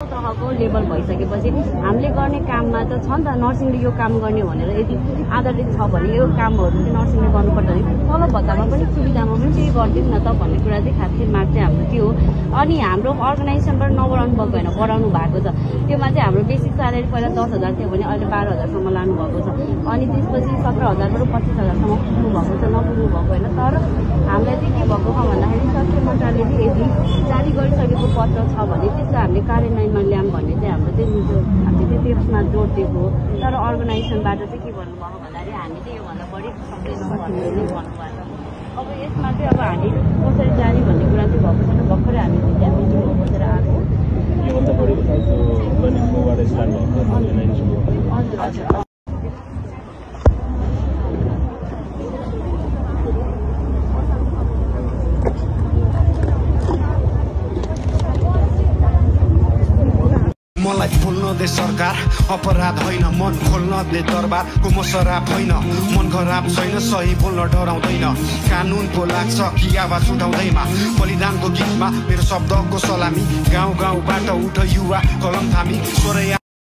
तहको लेभल भइसकेपछि हामीले गर्ने काममा त छ नि त नर्सिङले यो काम गर्ने भनेर यदि आधारित छ भने यो कामहरू चाहिँ नर्सिङले गर्नुपर्छ भने तल भत्तामा पनि सुविधामा पनि त्यही गरिदिनु न त भन्ने कुरा चाहिँ खासै माग चाहिँ हाम्रो त्यो हो। अनि हाम्रो अर्गनाइजेसनबाट नबढाउनु भएको होइन, बढाउनु भएको छ। त्योमा चाहिँ हाम्रो बेसिक स्यालेरी पहिला 10,000 थियो भने अहिले 12,000सम्म लानुभएको छ। अनि त्यसपछि 17,000बाट 25,000सम्म पुग्नु भएको छ, नपुग्नु भएको होइन। तर हामीलाई चाहिँ के भएको छ भन्दाखेरि स्वास्थ्य मन्त्रालयले यदि जारी गरिसकेको पत्र छ भने त्यसलाई हामीले कार्यान्वयनमा ल्याऊँ भन्ने चाहिँ हाम्रो चाहिँ हामीले चाहिँ त्यसमा जोड दिएको हो। तर अर्गनाइजेसनबाट चाहिँ के भन्नुभएको भन्दाखेरि हामी चाहिँ योभन्दा बढी सक्दैनौँ भनेर नै भन्नुभएको छ। अब यसमा चाहिँ अब हामी कसरी जाने भन्ने कुरा चाहिँ भएको छैन। भर्खरै हामी त्यहाँ मिटिङमा बसेर आएको। योभन्दा बढी प्लानिङबाट स्टार्ट भएको हजुर हजुर। मलाई बोल्न दे सरकार, अपराध होइन मन खोल्न दे दरबारको म शराब होइन। मन खराब छैन, सही बोल्न डराउँदैन। कानुनको लाग्छ कि आवाज उठाउँदैमा बलिदानको गीतमा मेरो शब्दको सलामी। गाउँ गाउँबाट उठ युवा कलम थामी स्वर